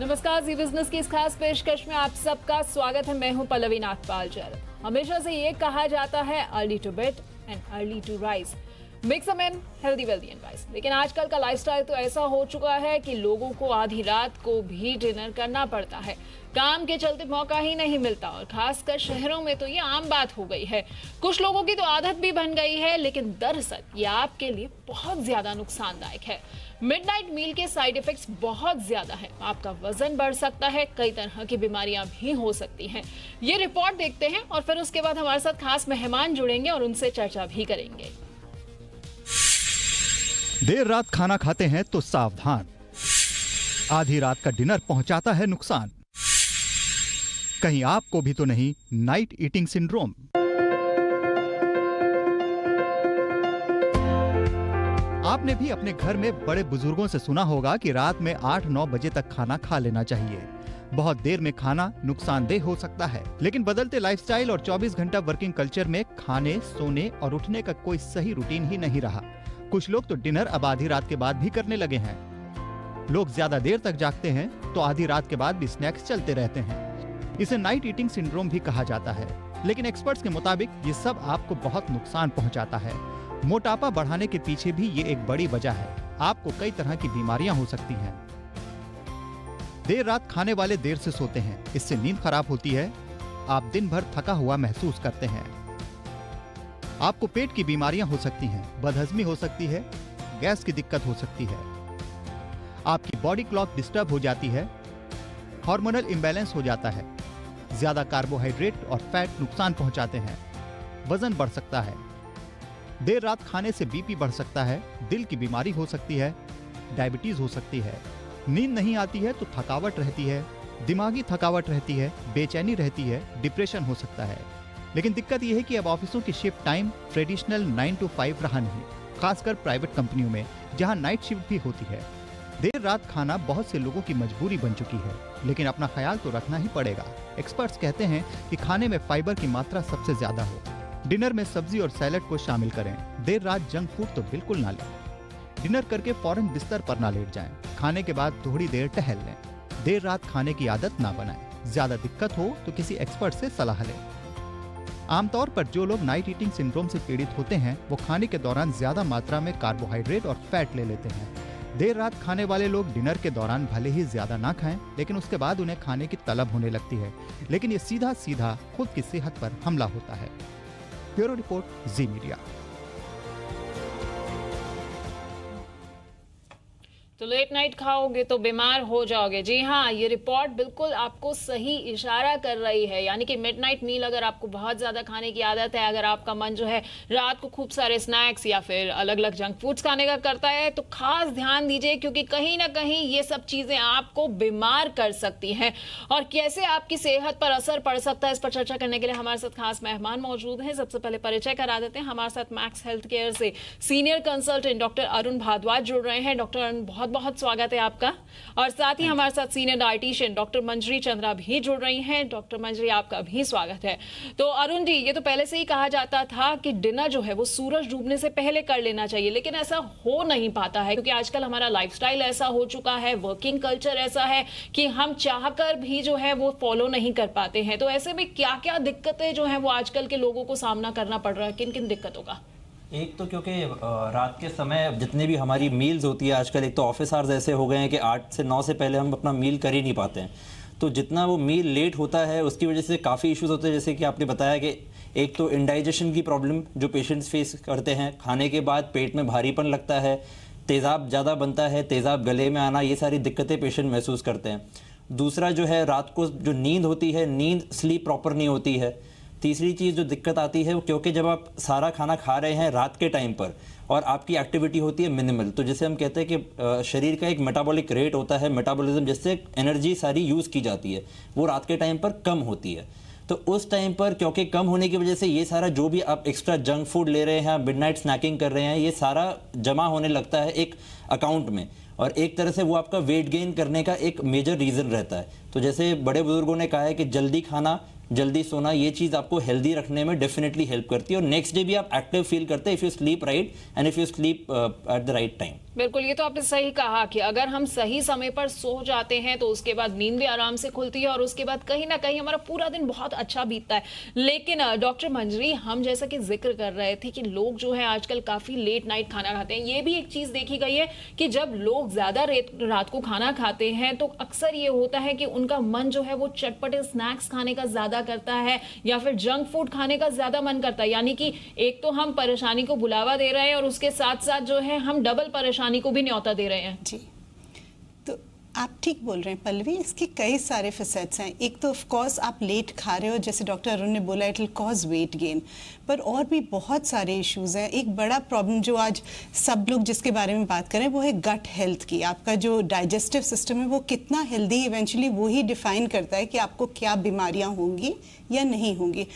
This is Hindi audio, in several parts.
नमस्कार, जी बिजनेस की इस खास पेशकश में आप सबका स्वागत है। मैं हूं पल्लवी नागपाल जैरत। हमेशा से ये कहा जाता है early to bed and early to rise, makes a man healthy wealthy and wise. लेकिन आजकल का लाइफस्टाइल तो ऐसा हो चुका है कि लोगों को आधी रात को भी डिनर करना पड़ता है। काम के चलते मौका ही नहीं मिलता और खासकर शहरों में तो ये आम बात हो गई है। कुछ लोगों की तो आदत भी बन गई है, लेकिन दरअसल ये आपके लिए बहुत ज्यादा नुकसानदायक है। मिडनाइट मील के साइड इफेक्ट्स बहुत ज्यादा है। आपका वजन बढ़ सकता है, कई तरह की बीमारियां भी हो सकती हैं। ये रिपोर्ट देखते हैं और फिर उसके बाद हमारे साथ खास मेहमान जुड़ेंगे और उनसे चर्चा भी करेंगे। देर रात खाना खाते हैं तो सावधान, आधी रात का डिनर पहुंचाता है नुकसान। कहीं आपको भी तो नहीं नाइट ईटिंग सिंड्रोम? आपने भी अपने घर में बड़े बुजुर्गों से सुना होगा कि रात में 8-9 बजे तक खाना खा लेना चाहिए। बहुत देर में खाना नुकसानदेह हो सकता है, लेकिन बदलते लाइफस्टाइल और 24 घंटा वर्किंग कल्चर में खाने, सोने और उठने का कोई सही रूटीन ही नहीं रहा। कुछ लोग तो डिनर अब आधी रात के बाद भी करने लगे हैं। लोग ज्यादा देर तक जागते हैं तो आधी रात के बाद भी स्नैक्स चलते रहते हैं। इसे नाइट ईटिंग सिंड्रोम भी कहा जाता है, लेकिन एक्सपर्ट्स के मुताबिक ये सब आपको बहुत नुकसान पहुंचाता है। मोटापा बढ़ाने के पीछे भी ये एक बड़ी वजह है। आपको कई तरह की बीमारियां हो सकती हैं। देर रात खाने वाले देर से सोते हैं, इससे नींद खराब होती है। आप दिन भर थका हुआ महसूस करते हैं। आपको पेट की बीमारियां हो सकती हैं, बदहजमी हो सकती है, गैस की दिक्कत हो सकती है। आपकी बॉडी क्लॉक डिस्टर्ब हो जाती है, हार्मोनल इंबैलेंस हो जाता है। ज्यादा कार्बोहाइड्रेट और फैट नुकसान पहुंचाते हैं। वजन बढ़ सकता है। देर रात खाने से बीपी बढ़ सकता है, दिल की बीमारी हो सकती है, डायबिटीज हो सकती है। नींद नहीं आती है तो थकावट रहती है, दिमागी थकावट रहती है, बेचैनी रहती है, डिप्रेशन हो सकता है। लेकिन दिक्कत यह है कि अब ऑफिसों की शिफ्ट टाइम ट्रेडिशनल 9 to 5 रहा नहीं, खासकर प्राइवेट कंपनियों में जहां नाइट शिफ्ट भी होती है। देर रात खाना बहुत से लोगों की मजबूरी बन चुकी है, लेकिन अपना ख्याल तो रखना ही पड़ेगा। एक्सपर्ट्स कहते हैं कि खाने में फाइबर की मात्रा सबसे ज्यादा हो। डिनर में सब्जी और सैलड को शामिल करें। देर रात जंक फूड तो बिल्कुल ना लें। डिनर करके फौरन बिस्तर पर ना लेट जाएं। खाने के बाद थोड़ी देर टहल लें। देर रात खाने की आदत ना बनाएं। ज्यादा दिक्कत हो तो किसी एक्सपर्ट से सलाह लें। आमतौर पर जो लोग नाइट ईटिंग सिंड्रोम से पीड़ित होते हैं वो खाने के दौरान ज्यादा मात्रा में कार्बोहाइड्रेट और फैट ले लेते हैं। देर रात खाने वाले लोग डिनर के दौरान भले ही ज्यादा ना खाएं, लेकिन उसके बाद उन्हें खाने की तलब होने लगती है। लेकिन ये सीधा सीधा खुद की सेहत पर हमला होता है। ब्यूरो रिपोर्ट, जी मीडिया। तो लेट नाइट खाओगे तो बीमार हो जाओगे। जी हाँ, ये रिपोर्ट बिल्कुल आपको सही इशारा कर रही है। यानी कि मिडनाइट मील अगर आपको बहुत ज्यादा खाने की आदत है, अगर आपका मन जो है रात को खूब सारे स्नैक्स या फिर अलग अलग जंक फूड्स खाने का करता है, तो खास ध्यान दीजिए, क्योंकि कहीं ना कहीं ये सब चीजें आपको बीमार कर सकती हैं। और कैसे आपकी सेहत पर असर पड़ सकता है, इस पर चर्चा करने के लिए हमारे साथ खास मेहमान मौजूद हैं। सबसे पहले परिचय करा देते हैं। हमारे साथ मैक्स हेल्थ केयर से senior consultant doctor Arun Bhardwaj जुड़ रहे हैं। डॉक्टर अरुण, बहुत बहुत स्वागत है आपका। और साथ ही हमारे साथ सीनियर डाइटिशियन डॉक्टर मंजरी चंद्रा भी जुड़ रही हैं। डॉक्टर मंजरी, आपका भी स्वागत है। तो अरुण जी, ये तो पहले से ही कहा जाता था कि डिनर जो है वो सूरज डूबने से पहले कर लेना चाहिए, लेकिन ऐसा हो नहीं पाता है, क्योंकि आजकल हमारा लाइफस्टाइल ऐसा हो चुका है, वर्किंग कल्चर ऐसा है कि हम चाहकर भी जो है वो फॉलो नहीं कर पाते हैं। तो ऐसे में क्या क्या दिक्कतें जो है वो आजकल के लोगों को सामना करना पड़ रहा है, किन किन दिक्कतों का? एक तो क्योंकि रात के समय जितनी भी हमारी मील्स होती है आजकल, एक तो ऑफिस आवर्स ऐसे हो गए हैं कि 8 से 9 से पहले हम अपना मील कर ही नहीं पाते हैं। तो जितना वो मील लेट होता है उसकी वजह से काफ़ी इश्यूज होते हैं। जैसे कि आपने बताया कि एक तो इंडाइजेशन की प्रॉब्लम जो पेशेंट्स फेस करते हैं, खाने के बाद पेट में भारीपन लगता है, तेज़ाब ज़्यादा बनता है, तेज़ाब गले में आना, ये सारी दिक्कतें पेशेंट महसूस करते हैं। दूसरा जो है, रात को जो नींद होती है, नींद स्लीप प्रॉपर नहीं होती है। तीसरी चीज़ जो दिक्कत आती है वो क्योंकि जब आप सारा खाना खा रहे हैं रात के टाइम पर और आपकी एक्टिविटी होती है मिनिमल, तो जैसे हम कहते हैं कि शरीर का एक मेटाबॉलिक रेट होता है, मेटाबॉलिज्म, जिससे एनर्जी सारी यूज़ की जाती है, वो रात के टाइम पर कम होती है। तो उस टाइम पर क्योंकि कम होने की वजह से ये सारा जो भी आप एक्स्ट्रा जंक फूड ले रहे हैं, मिडनाइट स्नैकिंग कर रहे हैं, ये सारा जमा होने लगता है एक अकाउंट में, और एक तरह से वो आपका वेट गेन करने का एक मेजर रीज़न रहता है। तो जैसे बड़े बुजुर्गों ने कहा है कि जल्दी खाना, जल्दी सोना, ये चीज़ आपको हेल्दी रखने में डेफिनेटली हेल्प करती है, और नेक्स्ट डे भी आप एक्टिव फील करते हैं if you sleep right and if you sleep at the right time. बिल्कुल, ये तो आपने सही कहा कि अगर हम सही समय पर सो जाते हैं तो उसके बाद नींद भी आराम से खुलती है और उसके बाद कहीं ना कहीं हमारा पूरा दिन बहुत अच्छा बीतता है। लेकिन डॉक्टर मंजरी, हम जैसा कि जिक्र कर रहे थे कि लोग जो है आजकल काफी लेट नाइट खाना खाते हैं। ये भी एक चीज देखी गई है कि जब लोग ज्यादा रात को खाना खाते हैं तो अक्सर ये होता है कि उनका मन जो है वो चटपटे स्नैक्स खाने का ज्यादा करता है या फिर जंक फूड खाने का ज्यादा मन करता है। यानी कि एक तो हम परेशानी को बुलावा दे रहे हैं और उसके साथ साथ जो है हम डबल परेशानी को भी न्योता दे रहे हैं। जी, तो आप ठीक बोल रहे हैं पल्लवी, इसके कई सारे फैसेट्स हैं। एक तो ऑफ कोर्स आप लेट खा रहे हो, जैसे डॉक्टर अरुण ने बोला, it will cause weight gain, पर और भी बहुत सारे इश्यूज हैं। एक बड़ा प्रॉब्लम जो आज सब लोग जिसके बारे में बात करें वो है गट हेल्थ की। आपका जो डाइजेस्टिव सिस्टम है वो कितना हेल्दी, इवेंचुअली वो ही डिफाइन करता है कि आपको क्या बीमारियां होंगी या नहीं होंगी।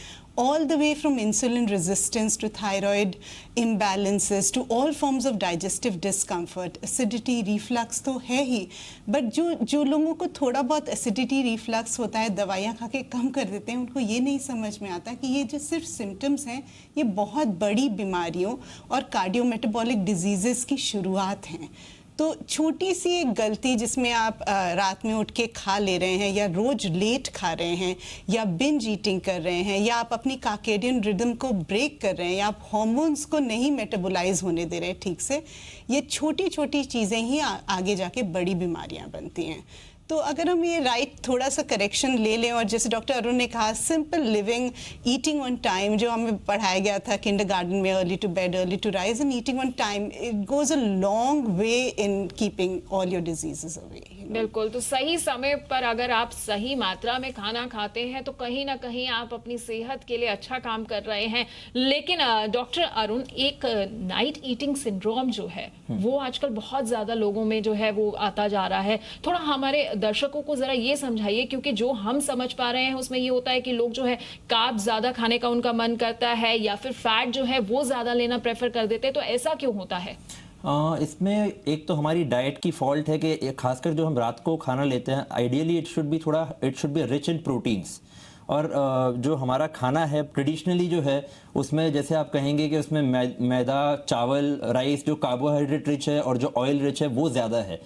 All the way from insulin resistance to thyroid imbalances to all forms of digestive discomfort, acidity, reflux तो है ही, but जो लोगों को थोड़ा बहुत acidity, reflux होता है, दवाइयाँ खा के कम कर देते हैं, उनको ये नहीं समझ में आता कि ये जो सिर्फ सिम्टम्स हैं ये बहुत बड़ी बीमारियों और कार्डियोमेटाबॉलिक डिजीज़ेस की शुरुआत हैं। तो छोटी सी एक गलती जिसमें आप रात में उठ के खा ले रहे हैं या रोज लेट खा रहे हैं या बिंज ईटिंग कर रहे हैं या आप अपनी कार्केडियन रिदम को ब्रेक कर रहे हैं या आप हार्मोन्स को नहीं मेटाबोलाइज होने दे रहे हैं ठीक से, ये छोटी छोटी चीज़ें ही आगे जाके बड़ी बीमारियां बनती हैं। तो अगर हम ये थोड़ा सा करेक्शन ले लें और जैसे डॉक्टर अरुण ने कहा, simple living, eating on time, जो हमें पढ़ाया गया था किंडरगार्टन में, early to bed, early to rise and eating on time, it goes a long way in keeping all your diseases away. बिल्कुल, तो सही समय पर अगर आप सही मात्रा में खाना खाते हैं तो कहीं ना कहीं आप अपनी सेहत के लिए अच्छा काम कर रहे हैं। लेकिन डॉक्टर अरुण, एक नाइट ईटिंग सिंड्रोम जो है वो आजकल बहुत ज्यादा लोगों में जो है वो आता जा रहा है। थोड़ा हमारे दर्शकों को जरा ये समझाइए, क्योंकि जो हम समझ पा रहे हैं उसमें ये होता है कि लोग जो है कार्ब ज्यादा खाने का उनका मन करता है या फिर फैट जो है वो ज्यादा लेना प्रेफर कर देते हैं, तो ऐसा क्यों होता है? इसमें एक तो हमारी डाइट की फॉल्ट है कि खासकर जो हम रात को खाना लेते हैं, ideally it should be rich in proteins. और जो हमारा खाना है ट्रेडिशनली जो है उसमें जैसे आप कहेंगे कि उसमें मैदा, चावल, राइस, जो कार्बोहाइड्रेट रिच है और जो ऑयल रिच है वो ज़्यादा है।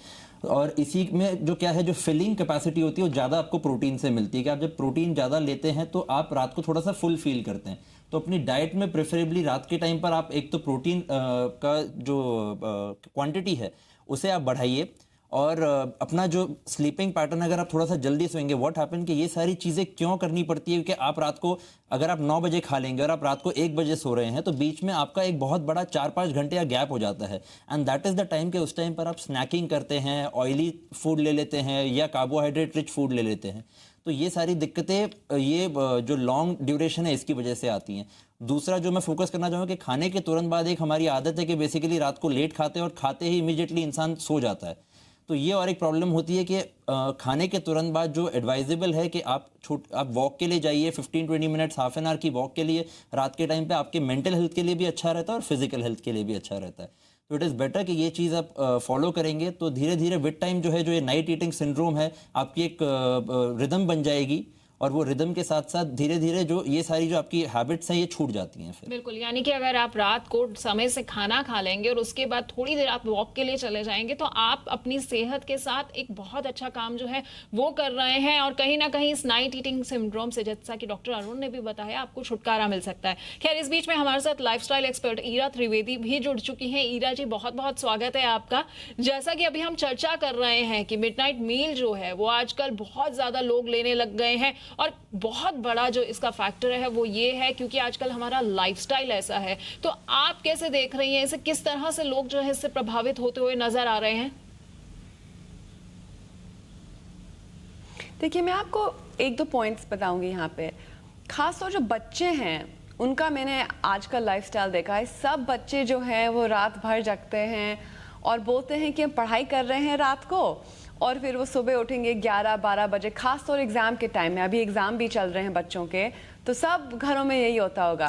और इसी में जो क्या है, जो फिलिंग कैपेसिटी होती है वो ज़्यादा आपको प्रोटीन से मिलती है कि आप जब प्रोटीन ज़्यादा लेते हैं तो आप रात को थोड़ा सा फुल फील करते हैं। तो अपनी डाइट में प्रेफरेबली रात के टाइम पर आप एक तो प्रोटीन का जो क्वांटिटी है उसे आप बढ़ाइए और अपना जो स्लीपिंग पैटर्न, अगर आप थोड़ा सा जल्दी सोएंगे, व्हाट हैपन कि ये सारी चीज़ें क्यों करनी पड़ती है कि आप रात को अगर आप 9 बजे खा लेंगे और आप रात को 1 बजे सो रहे हैं तो बीच में आपका एक बहुत बड़ा 4-5 घंटे का गैप हो जाता है। And that is the time के उस टाइम पर आप स्नैकिंग करते हैं, ऑयली फूड ले लेते हैं या कार्बोहाइड्रेट रिच फूड ले लेते हैं। तो ये सारी दिक्कतें, ये जो लॉन्ग ड्यूरेशन है इसकी वजह से आती हैं। दूसरा जो मैं फोकस करना चाहूँगा कि खाने के तुरंत बाद एक हमारी आदत है कि बेसिकली रात को लेट खाते हैं और खाते ही इमीडिएटली इंसान सो जाता है। तो ये और एक प्रॉब्लम होती है कि खाने के तुरंत बाद जो एडवाइजेबल है कि आप वॉक के लिए जाइए, 15-20 मिनट्स, हाफ एन आवर की वॉक के लिए रात के टाइम पे आपके मेंटल हेल्थ के लिए भी अच्छा रहता है और फिजिकल हेल्थ के लिए भी अच्छा रहता है। तो इट इज़ बेटर कि ये चीज़ आप फॉलो करेंगे तो धीरे धीरे विद टाइम जो है, जो ये नाइट ईटिंग सिंड्रोम है, आपकी एक रिदम बन जाएगी और वो रिदम के साथ साथ धीरे धीरे जो ये सारी जो आपकी हैबिट्स हैं ये छूट जाती हैं फिर। बिल्कुल, यानी कि अगर आप रात को समय से खाना खा लेंगे और उसके बाद थोड़ी देर आप वॉक के लिए चले जाएंगे तो आप अपनी सेहत के साथ एक बहुत अच्छा काम जो है वो कर रहे हैं और कहीं ना कहीं इस नाइट ईटिंग सिंड्रोम से, जैसा कि डॉक्टर अरुण ने भी बताया, आपको छुटकारा मिल सकता है। खैर, इस बीच में हमारे साथ लाइफस्टाइल एक्सपर्ट ईरा त्रिवेदी भी जुड़ चुकी हैं। ईरा जी, बहुत बहुत स्वागत है आपका। जैसा कि अभी हम चर्चा कर रहे हैं कि मिडनाइट मील जो है वो आजकल बहुत ज्यादा लोग लेने लग गए हैं और बहुत बड़ा जो इसका फैक्टर है वो ये है क्योंकि आजकल हमारा लाइफस्टाइल ऐसा है। तो आप कैसे देख रही हैं इसे, किस तरह से लोग जो है इससे प्रभावित होते हुए नजर आ रहे हैं? देखिए, मैं आपको 1-2 पॉइंट्स बताऊंगी यहाँ पे। खासतौर जो बच्चे हैं उनका मैंने आजकल लाइफस्टाइल देखा है। सब बच्चे जो हैं वो रात भर जगते हैं और बोलते हैं कि हम पढ़ाई कर रहे हैं रात को और फिर वो सुबह उठेंगे 11-12 बजे। खास तौर एग्ज़ाम के टाइम में, अभी एग्ज़ाम भी चल रहे हैं बच्चों के, तो सब घरों में यही होता होगा।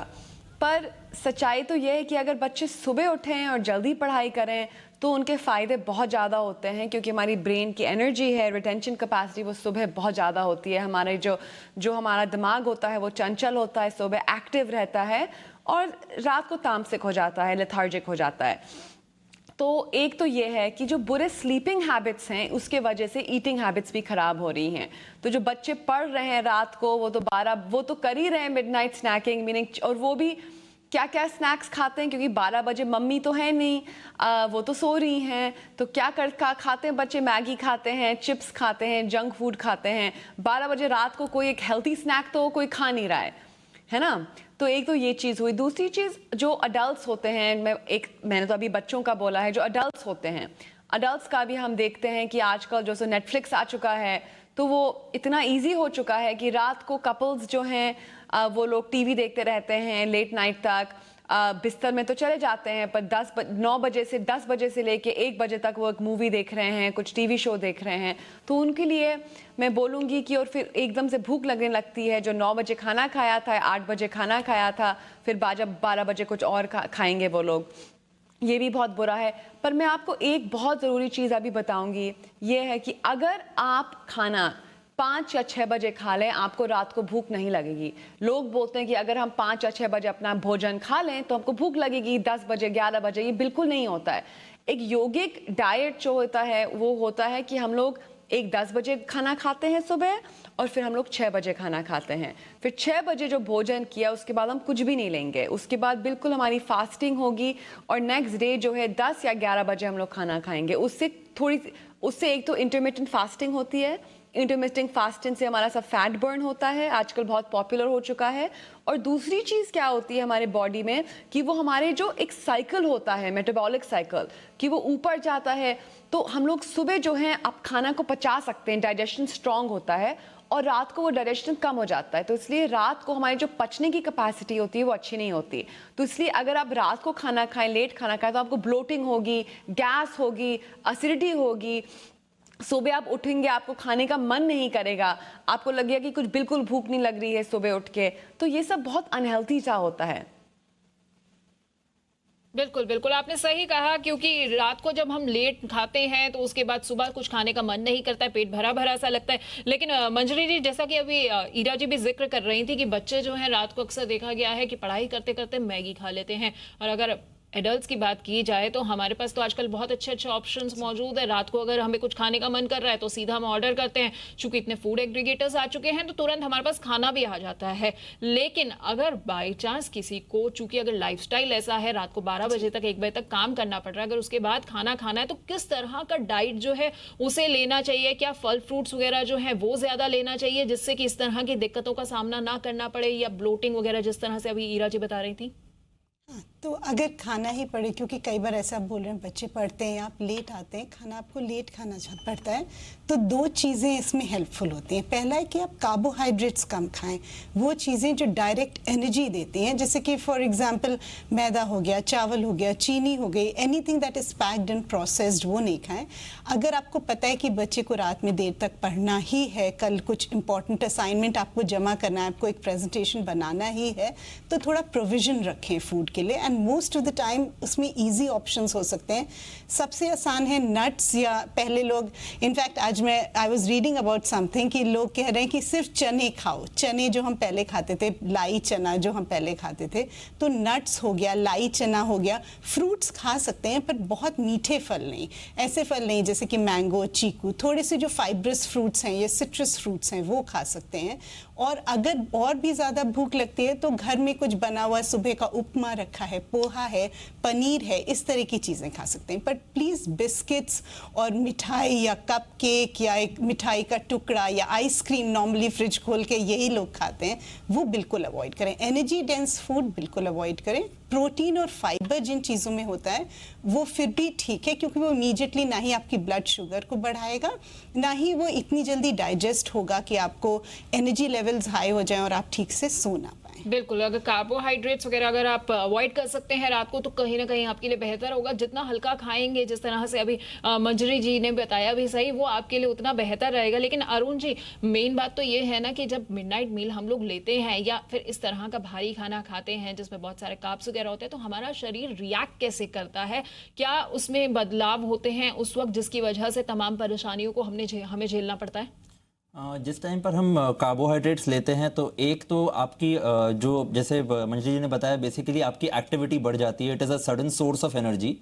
पर सच्चाई तो ये है कि अगर बच्चे सुबह उठें और जल्दी पढ़ाई करें तो उनके फ़ायदे बहुत ज़्यादा होते हैं क्योंकि हमारी ब्रेन की एनर्जी है, रिटेंशन कैपेसिटी, वो सुबह बहुत ज़्यादा होती है। हमारे जो हमारा दिमाग होता है वो चंचल होता है, सुबह एक्टिव रहता है और रात को तामसिक हो जाता है, लेथार्जिक हो जाता है। तो एक तो ये है कि जो बुरे स्लीपिंग हैबिट्स हैं उसके वजह से ईटिंग हैबिट्स भी खराब हो रही हैं। तो जो बच्चे पढ़ रहे हैं रात को वो तो कर ही रहे हैं मिडनाइट स्नैकिंग, मीनिंग, और वो भी क्या क्या स्नैक्स खाते हैं, क्योंकि 12 बजे मम्मी तो है नहीं, वो तो सो रही हैं, तो क्या खाते हैं बच्चे, मैगी खाते हैं, चिप्स खाते हैं, जंक फूड खाते हैं। 12 बजे रात को कोई एक हेल्थी स्नैक तो कोई खा नहीं रहा है ना। तो एक तो ये चीज़ हुई। दूसरी चीज़, जो अडल्ट्स होते हैं, मैंने तो अभी बच्चों का बोला है, जो अडल्ट्स होते हैं, अडल्ट्स का भी हम देखते हैं कि आजकल जो नेटफ्लिक्स आ चुका है, तो वो इतना इजी हो चुका है कि रात को कपल्स जो हैं वो लोग टीवी देखते रहते हैं लेट नाइट तक, बिस्तर में तो चले जाते हैं, पर 9 बजे से 10 बजे से लेके 1 बजे तक वो एक मूवी देख रहे हैं, कुछ टीवी शो देख रहे हैं। तो उनके लिए मैं बोलूँगी कि, और फिर एकदम से भूख लगने लगती है, जो 9 बजे खाना खाया था, 8 बजे खाना खाया था, फिर 12 बजे कुछ और खाएंगे वो लोग, ये भी बहुत बुरा है। पर मैं आपको एक बहुत ज़रूरी चीज़ अभी बताऊंगी, ये है कि अगर आप खाना 5 या 6 बजे खा लें, आपको रात को भूख नहीं लगेगी। लोग बोलते हैं कि अगर हम 5 या 6 बजे अपना भोजन खा लें तो हमको भूख लगेगी 10 बजे 11 बजे। ये बिल्कुल नहीं होता है। एक योगिक डाइट जो होता है वो होता है कि हम लोग 10 बजे खाना खाते हैं सुबह, और फिर हम लोग 6 बजे खाना खाते हैं। फिर 6 बजे जो भोजन किया उसके बाद हम कुछ भी नहीं लेंगे, उसके बाद बिल्कुल हमारी फास्टिंग होगी, और नेक्स्ट डे जो है 10 या 11 बजे हम लोग खाना खाएंगे। उससे एक तो इंटरमिटेंट फास्टिंग होती है। इंटरमिटेंट फास्टिंग से हमारा सब फैट बर्न होता है, आजकल बहुत पॉपुलर हो चुका है। और दूसरी चीज़ क्या होती है हमारे बॉडी में, कि वो हमारे जो एक साइकिल होता है, मेटाबॉलिक साइकिल, कि वो ऊपर जाता है। तो हम लोग सुबह जो है आप खाना को पचा सकते हैं, डाइजेशन स्ट्रांग होता है, और रात को वो डाइजेशन कम हो जाता है। तो इसलिए रात को हमारी जो पचने की कैपेसिटी होती है वो अच्छी नहीं होती। तो इसलिए अगर आप रात को खाना खाएं, लेट खाना खाएं, तो आपको ब्लोटिंग होगी, गैस होगी, एसिडिटी होगी। सुबह आप उठेंगे, आपको खाने का मन नहीं करेगा, आपको लगेगा कि कुछ बिल्कुल भूख नहीं लग रही है सुबह उठ के। तो ये सब बहुत अनहेल्थी सा होता है। बिल्कुल बिल्कुल, आपने सही कहा, क्योंकि रात को जब हम लेट खाते हैं तो उसके बाद सुबह कुछ खाने का मन नहीं करता है, पेट भरा भरा सा लगता है। लेकिन मंजरी जी, जैसा कि अभी ईरा जी भी जिक्र कर रही थी कि बच्चे जो हैं रात को अक्सर देखा गया है कि पढ़ाई करते करते मैगी खा लेते हैं, और अगर एडल्ट्स की बात की जाए तो हमारे पास तो आजकल बहुत अच्छे अच्छे ऑप्शंस मौजूद है। रात को अगर हमें कुछ खाने का मन कर रहा है तो सीधा हम ऑर्डर करते हैं, चूंकि इतने फूड एग्रीगेटर्स आ चुके हैं तो तुरंत हमारे पास खाना भी आ जाता है। लेकिन अगर बाई चांस किसी को, चूंकि अगर लाइफस्टाइल ऐसा है, रात को 12 बजे तक 1 बजे तक काम करना पड़ रहा है, अगर उसके बाद खाना खाना है तो किस तरह का डाइट जो है उसे लेना चाहिए? क्या फल फ्रूट्स वगैरह जो है वो ज्यादा लेना चाहिए जिससे कि इस तरह की दिक्कतों का सामना ना करना पड़े, या ब्लोटिंग वगैरह जिस तरह से अभी ईरा जी बता रही थी? तो अगर खाना ही पड़े, क्योंकि कई बार ऐसा आप बोल रहे हैं बच्चे पढ़ते हैं, आप लेट आते हैं, खाना आपको लेट खाना पड़ता है, तो 2 चीज़ें इसमें हेल्पफुल होती हैं। पहला है कि आप कार्बोहाइड्रेट्स कम खाएं, वो चीज़ें जो डायरेक्ट एनर्जी देती हैं, जैसे कि फॉर एग्जांपल मैदा हो गया, चावल हो गया, चीनी हो गई, anything that is packed and processed, वो नहीं खाएं। अगर आपको पता है कि बच्चे को रात में देर तक पढ़ना ही है, कल कुछ इंपॉर्टेंट असाइनमेंट आपको जमा करना है, आपको एक प्रेजेंटेशन बनाना ही है, तो थोड़ा प्रोविज़न रखें फूड के लिए। And most of the time उसमें इजी ऑप्शंस हो सकते हैं। सबसे आसान है नट्स, या पहले लोग, इनफैक्ट आज I was reading about something कि लोग कह रहे हैं कि सिर्फ चने खाओ, चने जो हम पहले खाते थे, लाई चना जो हम पहले खाते थे, तो नट्स हो गया, लाई चना हो गया, फ्रूट्स खा सकते हैं, पर बहुत मीठे फल नहीं, ऐसे फल नहीं जैसे कि मैंगो, चीकू, थोड़े से जो फाइब्रस फ्रूट्स हैं या सिट्रस फ्रूट्स हैं वो खा सकते हैं। और अगर और भी ज़्यादा भूख लगती है तो घर में कुछ बना हुआ सुबह का उपमा रखा है, पोहा है, पनीर है, इस तरह की चीज़ें खा सकते हैं। पर प्लीज़ बिस्किट्स और मिठाई या कप केक या एक मिठाई का टुकड़ा या आइसक्रीम नॉर्मली फ्रिज खोल के यही लोग खाते हैं, वो बिल्कुल अवॉइड करें। एनर्जी डेंस फूड बिल्कुल अवॉइड करें। प्रोटीन और फाइबर जिन चीज़ों में होता है वो फिर भी ठीक है, क्योंकि वो इमीडिएटली ना ही आपकी ब्लड शुगर को बढ़ाएगा, ना ही वो इतनी जल्दी डाइजेस्ट होगा कि आपको एनर्जी लेवल्स हाई हो जाएं और आप ठीक से सो ना पाएं। बिल्कुल, अगर कार्बोहाइड्रेट्स वगैरह अगर आप अवॉइड कर सकते हैं रात को तो कहीं ना कहीं आपके लिए बेहतर होगा। जितना हल्का खाएंगे, जिस तरह से अभी मंजरी जी ने बताया भी सही, वो आपके लिए उतना बेहतर रहेगा। लेकिन अरुण जी, मेन बात तो ये है ना कि जब मिडनाइट मील हम लोग लेते हैं या फिर इस तरह का भारी खाना खाते हैं जिसमें बहुत सारे कार्ब्स वगैरह होते हैं, तो हमारा शरीर रिएक्ट कैसे करता है? क्या उसमें बदलाव होते हैं उस वक्त जिसकी वजह से तमाम परेशानियों को हमें झेलना पड़ता है? जिस टाइम पर हम कार्बोहाइड्रेट्स लेते हैं तो एक तो आपकी जो जैसे मंजरी जी ने बताया, बेसिकली आपकी एक्टिविटी बढ़ जाती है, it is a sudden source of energy.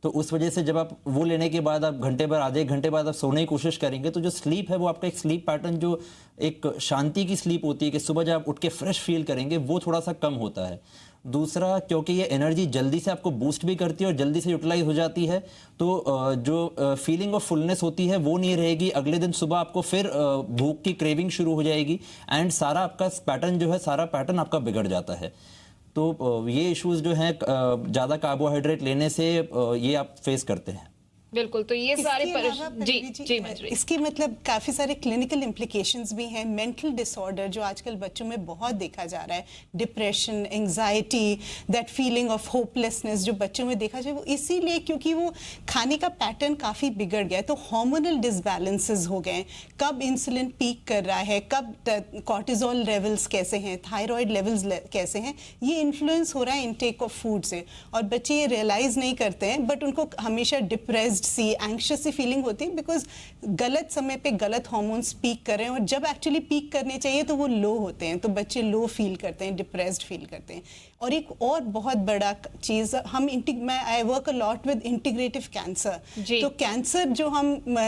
तो उस वजह से जब आप वो लेने के बाद आप घंटे भर आधे घंटे बाद आप सोने की कोशिश करेंगे तो जो स्लीप है वो आपका एक स्लीप पैटर्न जो एक शांति की स्लीप होती है कि सुबह जब आप उठ के फ्रेश फील करेंगे वो थोड़ा सा कम होता है। दूसरा, क्योंकि ये एनर्जी जल्दी से आपको बूस्ट भी करती है और जल्दी से यूटिलाइज हो जाती है, तो जो फीलिंग ऑफ फुलनेस होती है वो नहीं रहेगी। अगले दिन सुबह आपको फिर भूख की क्रेविंग शुरू हो जाएगी एंड सारा आपका पैटर्न जो है, सारा पैटर्न आपका बिगड़ जाता है। तो ये इश्यूज जो हैं ज़्यादा कार्बोहाइड्रेट लेने से ये आप फेस करते हैं। बिल्कुल, तो ये सारे जी मंजरी, इसकी मतलब काफ़ी सारे क्लिनिकल इम्प्लीकेशंस भी हैं। मेंटल डिसऑर्डर जो आजकल बच्चों में बहुत देखा जा रहा है, depression, anxiety, that feeling of hopelessness जो बच्चों में देखा जाए, वो इसीलिए क्योंकि वो खाने का पैटर्न काफ़ी बिगड़ गया है। तो हार्मोनल डिसबैलेंसेस हो गए, कब इंसुलिन पीक कर रहा है, कब कॉर्टिजोल लेवल्स कैसे हैं, थायराइड लेवल्स कैसे हैं, ये इन्फ्लुएंस हो रहा है इनटेक ऑफ फूड से। और बच्चे ये रियलाइज़ नहीं करते हैं, बट उनको हमेशा डिप्रेस्ड सी, एंग्शियस सी फीलिंग होती है बिकॉज गलत समय पे गलत हार्मोन्स पीक कर रहे हैं, और जब एक्चुअली पीक करने चाहिए तो वो लो होते हैं, तो बच्चे लो फील करते हैं, डिप्रेस्ड फील करते हैं। और एक और बहुत बड़ा चीज़, I work a lot with integrative cancer. तो कैंसर जो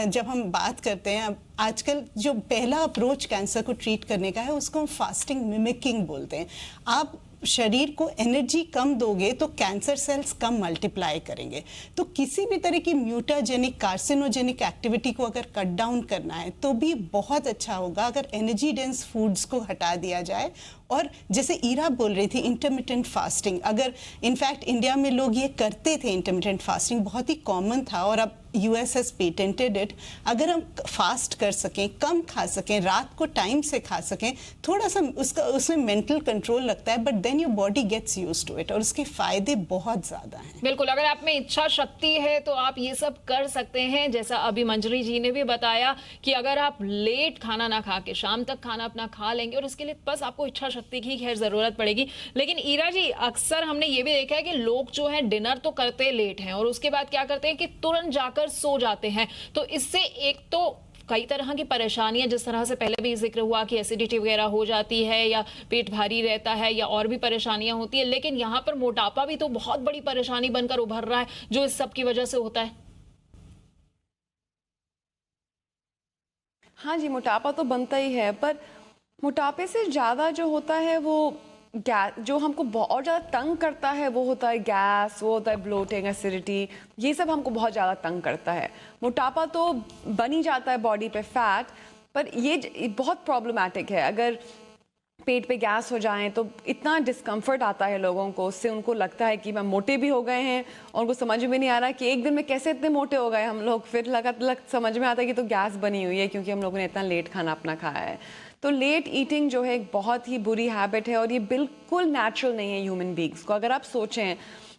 जब हम बात करते हैं, आजकल जो पहला अप्रोच कैंसर को ट्रीट करने का है उसको हम फास्टिंग मिमिकिंग बोलते हैं। आप शरीर को एनर्जी कम दोगे तो कैंसर सेल्स कम मल्टीप्लाई करेंगे। तो किसी भी तरह की म्यूटाजेनिक, कार्सिनोजेनिक एक्टिविटी को अगर कट डाउन करना है तो भी बहुत अच्छा होगा अगर एनर्जी डेंस फूड्स को हटा दिया जाए। और जैसे ईरा बोल रही थी इंटरमिटेंट फास्टिंग, अगर इनफैक्ट इंडिया में लोग ये करते थे, इंटरमिटेंट फास्टिंग बहुत ही कॉमन था और अब US हैज पेटेंटेड इट। अगर हम फास्ट कर सकें, कम खा सकें, रात को टाइम से खा सकें, थोड़ा सा उसमें मेंटल कंट्रोल लगता है, but then your body gets used to it, और उसके फायदे बहुत ज़्यादा हैं। बिल्कुल, अगर आप में इच्छा शक्ति है तो आप ये सब कर सकते हैं। जैसा अभी मंजरी जी ने भी बताया कि अगर आप लेट खाना ना खा के शाम तक खाना अपना खा लेंगे, और इसके लिए बस आपको इच्छा शक्ति की खैर जरूरत पड़ेगी। लेकिन ईरा जी, अक्सर हमने ये भी देखा है कि लोग जो है डिनर तो करते लेट हैं और उसके बाद क्या करते हैं कि तुरंत जाकर सो जाते हैं। तो इससे एक तो कई तरह की परेशानियां, जिस तरह से पहले भी जिक्र हुआ कि एसिडिटी वगैरह हो जाती है या पेट भारी रहता है या और भी परेशानियां होती है, लेकिन यहाँ पर मोटापा भी तो बहुत बड़ी परेशानी बनकर उभर रहा है जो इस सब की वजह से होता है। हाँ जी, मोटापा तो बनता ही है, पर मोटापे से ज़्यादा जो होता है वो गैस, जो हमको बहुत ज़्यादा तंग करता है वो होता है गैस, वो होता है ब्लोटिंग, एसिडिटी, ये सब हमको बहुत ज़्यादा तंग करता है। मोटापा तो बन ही जाता है बॉडी पे फैट, पर ये बहुत प्रॉब्लमेटिक है। अगर पेट पे गैस हो जाए तो इतना डिस्कम्फर्ट आता है लोगों को, उससे उनको लगता है कि मैं मोटे भी हो गए हैं और उनको समझ में नहीं आ रहा कि एक दिन में कैसे इतने मोटे हो गए हम लोग। फिर समझ में आता है कि तो गैस बनी हुई है क्योंकि हम लोगों ने इतना लेट खाना अपना खाया है। तो लेट ईटिंग जो है एक बहुत ही बुरी हैबिट है और ये बिल्कुल नेचुरल नहीं है ह्यूमन बीइंग्स को। अगर आप सोचें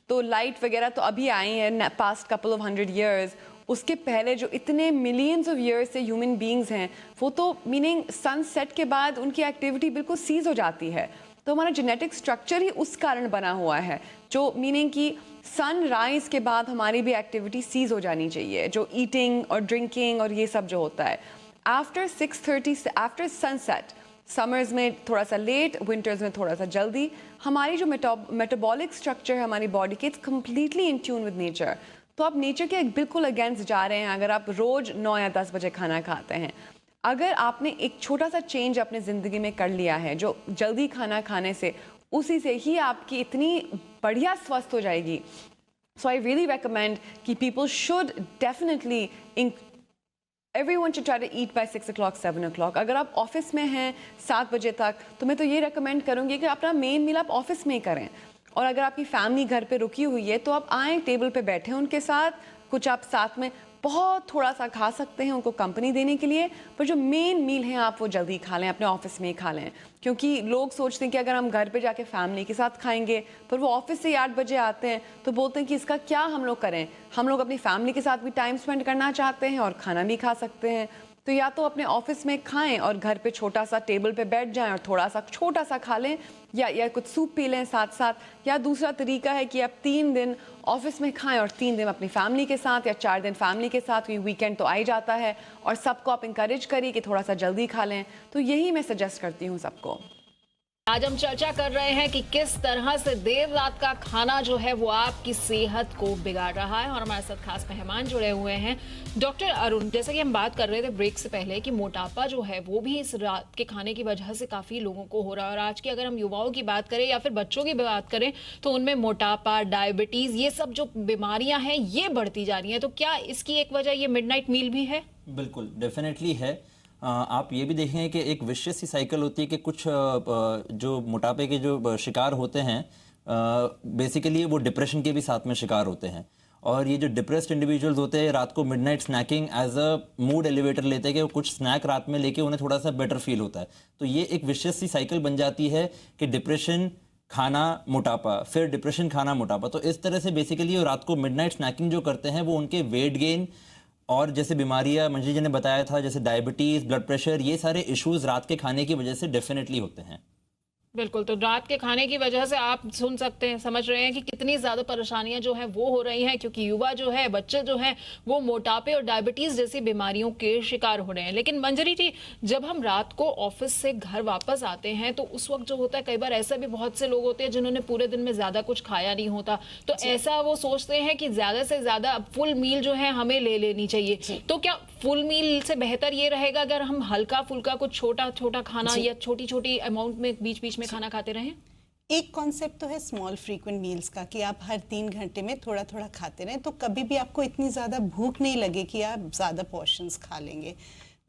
तो लाइट वगैरह तो अभी आई है पास्ट कपल ऑफ 100 years, उसके पहले जो इतने मिलियंस ऑफ ईयर्स से ह्यूमन बीइंग्स हैं वो तो मीनिंग सनसेट के बाद उनकी एक्टिविटी बिल्कुल सीज हो जाती है। तो हमारा जेनेटिक स्ट्रक्चर ही उस कारण बना हुआ है, जो मीनिंग कि सनराइज के बाद हमारी भी एक्टिविटी सीज हो जानी चाहिए, जो ईटिंग और ड्रिंकिंग और ये सब जो होता है। आफ्टर 6:30 से आफ्टर सनसेट, समर्स में थोड़ा सा लेट, विंटर्स में थोड़ा सा जल्दी, हमारी जो मेटाबॉलिक स्ट्रक्चर है हमारी बॉडी की, it's completely in tune with nature. तो आप नेचर के बिल्कुल अगेंस्ट जा रहे हैं अगर आप रोज़ 9 या 10 बजे खाना खाते हैं। अगर आपने एक छोटा सा चेंज अपने ज़िंदगी में कर लिया है, जो जल्दी खाना खाने से, उसी से ही आपकी इतनी बढ़िया स्वस्थ हो जाएगी। सो आई रियली रिकमेंड कि people should definitely everyone should try to eat by 6 o'clock, 7 o'clock. अगर आप ऑफिस में हैं 7 बजे तक, तो मैं तो ये रेकमेंड करूँगी कि अपना मेन मील आप ऑफिस में ही करें। और अगर आपकी फैमिली घर पे रुकी हुई है तो आप आएँ, टेबल पे बैठें उनके साथ, कुछ आप साथ में बहुत थोड़ा सा खा सकते हैं उनको कंपनी देने के लिए, पर जो मेन मील हैं आप वो जल्दी खा लें, अपने ऑफिस में ही खा लें। क्योंकि लोग सोचते हैं कि अगर हम घर पे जाके फैमिली के साथ खाएंगे, पर वो ऑफिस से 8 बजे आते हैं तो बोलते हैं कि इसका क्या हम लोग करें, हम लोग अपनी फैमिली के साथ भी टाइम स्पेंड करना चाहते हैं और खाना भी खा सकते हैं। तो या तो अपने ऑफिस में खाएं और घर पे छोटा सा टेबल पे बैठ जाएं और थोड़ा सा छोटा सा खा लें, या कुछ सूप पी लें साथ साथ। या दूसरा तरीका है कि आप 3 दिन ऑफिस में खाएं और 3 दिन अपनी फैमिली के साथ, या 4 दिन फैमिली के साथ, क्योंकि वीकेंड तो आ ही जाता है, और सबको आप इंकरेज करिए कि थोड़ा सा जल्दी खा लें। तो यही मैं सजेस्ट करती हूँ सबको। आज हम चर्चा कर रहे हैं कि किस तरह से देर रात का खाना जो है वो आपकी सेहत को बिगाड़ रहा है, और हमारे साथ खास मेहमान जुड़े हुए हैं डॉक्टर अरुण। जैसा कि हम बात कर रहे थे ब्रेक से पहले कि मोटापा जो है वो भी इस रात के खाने की वजह से काफी लोगों को हो रहा है, और आज की अगर हम युवाओं की बात करें या फिर बच्चों की बात करें तो उनमें मोटापा, डायबिटीज, ये सब जो बीमारियां हैं ये बढ़ती जा रही हैं। तो क्या इसकी एक वजह ये मिडनाइट मील भी है? बिल्कुल, डेफिनेटली है। आप ये भी देखेंगे कि एक विशेष सी साइकिल होती है कि कुछ जो मोटापे के जो शिकार होते हैं बेसिकली वो डिप्रेशन के भी साथ में शिकार होते हैं, और ये जो डिप्रेस्ड इंडिविजुअल्स होते हैं रात को midnight snacking as a mood elevator लेते हैं कि वो कुछ स्नैक रात में लेके उन्हें थोड़ा सा बेटर फील होता है। तो ये एक विशेष सी साइकिल बन जाती है कि डिप्रेशन, खाना, मोटापा, फिर डिप्रेशन, खाना, मोटापा। तो इस तरह से बेसिकली वो रात को मिडनाइट स्नैकिंग जो करते हैं वो उनके वेट गेन और जैसे बीमारियां मंजरी जी ने बताया था जैसे डायबिटीज, ब्लड प्रेशर, ये सारे इश्यूज रात के खाने की वजह से डेफिनेटली होते हैं। बिल्कुल, तो रात के खाने की वजह से आप सुन सकते हैं, समझ रहे हैं कि कितनी ज्यादा परेशानियां जो हैं वो हो रही हैं, क्योंकि युवा जो है, बच्चे जो हैं वो मोटापे और डायबिटीज जैसी बीमारियों के शिकार हो रहे हैं। लेकिन मंजरी जी, जब हम रात को ऑफिस से घर वापस आते हैं तो उस वक्त जो होता है, कई बार ऐसा भी बहुत से लोग होते हैं जिन्होंने पूरे दिन में ज्यादा कुछ खाया नहीं होता, तो ऐसा वो सोचते हैं कि ज्यादा से ज्यादा अब फुल मील जो है हमें ले लेनी चाहिए। तो क्या फुल मील से बेहतर ये रहेगा अगर हम हल्का फुल्का कुछ छोटा छोटा खाना या छोटी छोटी अमाउंट में बीच बीच में खाना खाते रहें? एक कॉन्सेप्ट तो है स्मॉल फ्रीक्वेंट मील्स का कि आप हर 3 घंटे में थोड़ा थोड़ा खाते रहें, तो कभी भी आपको इतनी ज़्यादा भूख नहीं लगे कि आप ज़्यादा पोर्शंस खा लेंगे।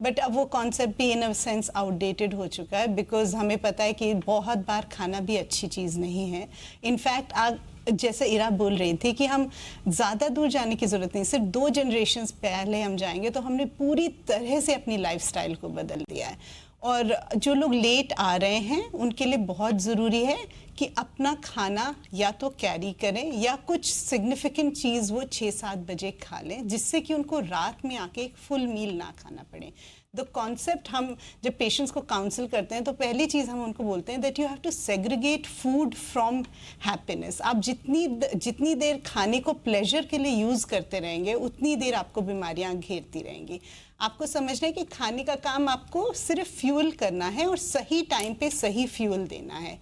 बट अब वो कॉन्सेप्ट भी इन अ सेंस आउटडेटेड हो चुका है, बिकॉज हमें पता है कि बहुत बार खाना भी अच्छी चीज़ नहीं है। इनफैक्ट आज जैसे इरा बोल रही थी कि हम ज़्यादा दूर जाने की ज़रूरत नहीं, सिर्फ 2 जनरेशन्स पहले हम जाएंगे तो हमने पूरी तरह से अपनी लाइफस्टाइल को बदल दिया है। और जो लोग लेट आ रहे हैं उनके लिए बहुत ज़रूरी है कि अपना खाना या तो कैरी करें या कुछ सिग्निफिकेंट चीज़ वो 6-7 बजे खा लें, जिससे कि उनको रात में आके एक फुल मील ना खाना पड़े। द कॉन्सेप्ट, हम जब पेशेंट्स को काउंसिल करते हैं तो पहली चीज़ हम उनको बोलते हैं that you have to segregate food from happiness. आप जितनी देर खाने को प्लेजर के लिए यूज़ करते रहेंगे उतनी देर आपको बीमारियां घेरती रहेंगी। आपको समझना है कि खाने का काम आपको सिर्फ फ्यूल करना है और सही टाइम पे सही फ्यूल देना है।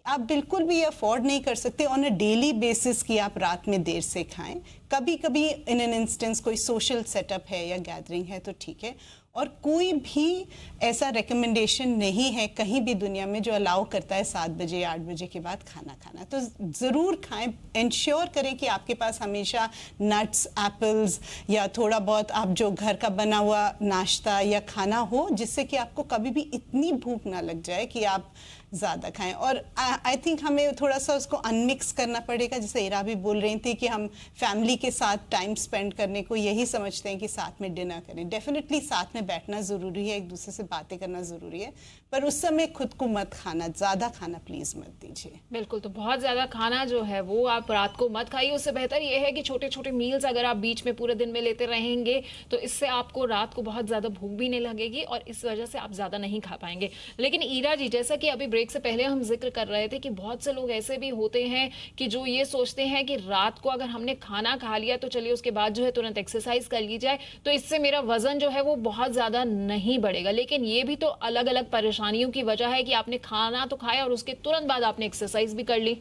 आप बिल्कुल भी अफोर्ड नहीं कर सकते ऑन अ डेली बेसिस कि आप रात में देर से खाएं। कभी कभी इन एन इंस्टेंस कोई सोशल सेटअप है या गैदरिंग है तो ठीक है, और कोई भी ऐसा रिकमेंडेशन नहीं है कहीं भी दुनिया में जो अलाउ करता है 7 बजे 8 बजे के बाद खाना खाना। तो ज़रूर खाएं, इंश्योर करें कि आपके पास हमेशा नट्स, एप्पल्स या थोड़ा बहुत आप जो घर का बना हुआ नाश्ता या खाना हो, जिससे कि आपको कभी भी इतनी भूख ना लग जाए कि आप ज़्यादा खाएं। और आई थिंक हमें थोड़ा सा उसको अनमिक्स करना पड़ेगा, जैसे इरा भी बोल रही थी कि हम फैमिली के साथ टाइम स्पेंड करने को यही समझते हैं कि साथ में डिनर करें। डेफिनेटली साथ में बैठना ज़रूरी है, एक दूसरे से बातें करना ज़रूरी है, पर उस समय खुद को मत खाना, ज़्यादा खाना प्लीज़ मत दीजिए। बिल्कुल, तो बहुत ज़्यादा खाना जो है वो आप रात को मत खाइए। उससे बेहतर ये है कि छोटे छोटे मील्स अगर आप बीच में पूरे दिन में लेते रहेंगे तो इससे आपको रात को बहुत ज़्यादा भूख भी नहीं लगेगी और इस वजह से आप ज़्यादा नहीं खा पाएंगे। लेकिन ईरा जी, जैसा कि अभी ब्रेक से पहले हम जिक्र कर रहे थे कि बहुत से लोग ऐसे भी होते हैं कि जो ये सोचते हैं कि रात को अगर हमने खाना खा लिया तो चलिए उसके बाद जो है तुरंत एक्सरसाइज कर ली जाए तो इससे मेरा वजन जो है वो बहुत ज़्यादा नहीं बढ़ेगा। लेकिन ये भी तो अलग अलग परेशानियों की वजह है कि आपने खाना तो खाया और उसके तुरंत बाद आपने एक्सरसाइज भी कर ली।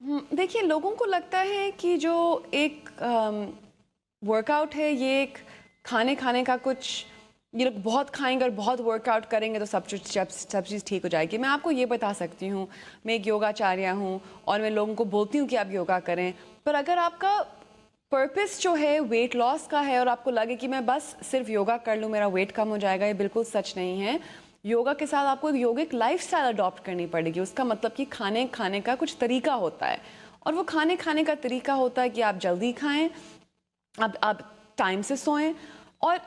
देखिए, लोगों को लगता है कि जो एक वर्कआउट है ये एक खाने का कुछ, ये लोग बहुत खाएंगे और बहुत वर्कआउट करेंगे तो सब चीज़ ठीक हो जाएगी। मैं आपको ये बता सकती हूँ, मैं एक योगाचार्य हूँ और मैं लोगों को बोलती हूँ कि आप योगा करें, पर अगर आपका पर्पस जो है वेट लॉस का है और आपको लगे कि मैं बस सिर्फ योगा कर लूँ मेरा वेट कम हो जाएगा, ये बिल्कुल सच नहीं है। योगा के साथ आपको एक योगिक लाइफस्टाइल अडॉप्ट करनी पड़ेगी। उसका मतलब कि खाने का कुछ तरीका होता है, और वो खाने का तरीका होता है कि आप जल्दी खाएं, आप टाइम से सोएं, और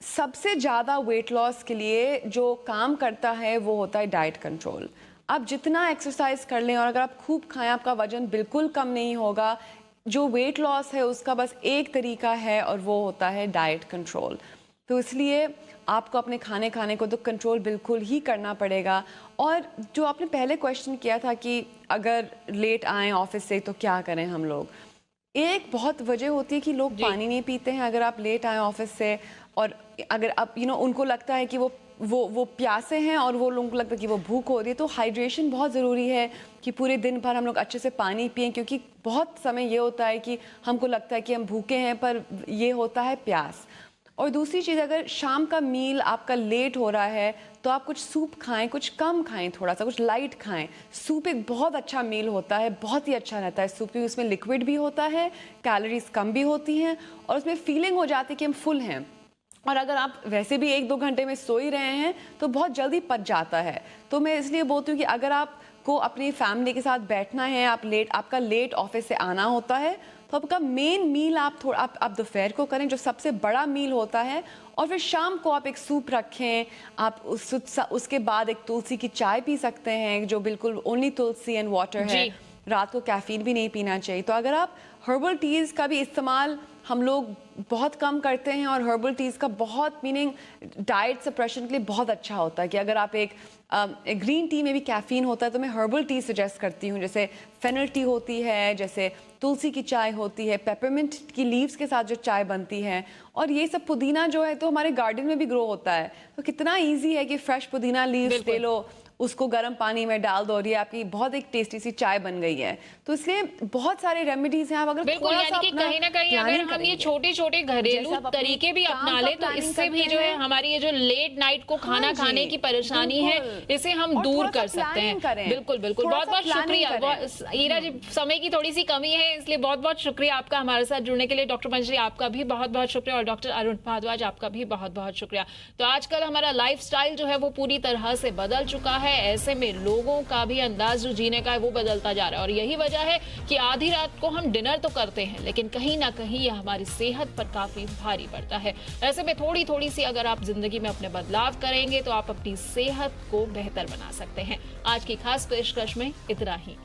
सबसे ज़्यादा वेट लॉस के लिए जो काम करता है वो होता है डाइट कंट्रोल। आप जितना एक्सरसाइज कर लें और अगर आप खूब खाएं, आपका वजन बिल्कुल कम नहीं होगा। जो वेट लॉस है उसका बस एक तरीका है और वो होता है डाइट कंट्रोल। तो इसलिए आपको अपने खाने को तो कंट्रोल बिल्कुल ही करना पड़ेगा। और जो आपने पहले क्वेश्चन किया था कि अगर लेट आएँ ऑफिस से तो क्या करें हम लोग, एक बहुत वजह होती है कि लोग पानी नहीं पीते हैं। अगर आप लेट आए ऑफिस से और अगर आप उनको लगता है कि वो वो प्यासे हैं और वो लोगों को लगता है कि वो भूख हो रही है। तो हाइड्रेशन बहुत ज़रूरी है कि पूरे दिन भर हम लोग अच्छे से पानी पिएं, क्योंकि बहुत समय ये होता है कि हमको लगता है कि हम भूखे हैं पर ये होता है प्यास। और दूसरी चीज़, अगर शाम का मील आपका लेट हो रहा है तो आप कुछ सूप खाएं, कुछ कम खाएं, थोड़ा सा कुछ लाइट खाएं। सूप एक बहुत अच्छा मील होता है, बहुत ही अच्छा रहता है सूप, क्योंकि उसमें लिक्विड भी होता है, कैलोरीज कम भी होती हैं और उसमें फीलिंग हो जाती है कि हम फुल हैं। और अगर आप वैसे भी 1-2 घंटे में सो ही रहे हैं तो बहुत जल्दी पच जाता है। तो मैं इसलिए बोलती हूँ कि अगर आपको अपनी फैमिली के साथ बैठना है, आपका लेट ऑफिस से आना होता है, तो आपका मेन मील आप दोपहर को करें, जो सबसे बड़ा मील होता है, और फिर शाम को आप एक सूप रखें। आप उसके बाद एक तुलसी की चाय पी सकते हैं, जो बिल्कुल ओनली तुलसी एंड वाटर है। रात को कैफीन भी नहीं पीना चाहिए। तो अगर आप हर्बल टीज़ का भी इस्तेमाल हम लोग बहुत कम करते हैं, और हर्बल टीज़ का बहुत मीनिंग डाइट सप्रेशन के लिए बहुत अच्छा होता है कि अगर आप एक ग्रीन टी में भी कैफीन होता है, तो मैं हर्बल टी सजेस्ट करती हूँ, जैसे फेनल टी होती है, जैसे तुलसी की चाय होती है, पेपरमिंट की लीव्स के साथ जो चाय बनती है, और ये सब पुदीना जो है तो हमारे गार्डन में भी ग्रो होता है। तो कितना ईजी है कि फ्रेश पुदीना लीव्स ले लो, उसको गर्म पानी में डाल दो और ये आपकी बहुत एक टेस्टी सी चाय बन गई है। तो इसलिए बहुत सारे रेमेडीज हैं। आप अगर बिल्कुल, यानी कि कहीं ना कहीं अगर हम ये छोटे छोटे घरेलू तरीके भी अपना ले तो इससे भी जो है हमारी ये जो लेट नाइट को खाना खाने की परेशानी है, इसे हम दूर कर सकते हैं। बिल्कुल बिल्कुल, बहुत बहुत शुक्रिया ईरा जी। समय की थोड़ी सी कमी है, इसलिए बहुत बहुत शुक्रिया आपका हमारे साथ जुड़ने के लिए। डॉक्टर मंजरी आपका भी बहुत बहुत शुक्रिया, और डॉक्टर अरुण भारद्वाज आपका भी बहुत बहुत शुक्रिया। तो आजकल हमारा लाइफस्टाइल जो है वो पूरी तरह से बदल चुका है, ऐसे में लोगों का भी अंदाज जो जीने का है वो बदलता जा रहा है, और यही वजह है कि आधी रात को हम डिनर तो करते हैं लेकिन कहीं ना कहीं यह हमारी सेहत पर काफी भारी पड़ता है। ऐसे में थोड़ी थोड़ी सी अगर आप जिंदगी में अपने बदलाव करेंगे तो आप अपनी सेहत को बेहतर बना सकते हैं। आज की खास पेशकश में इतना ही।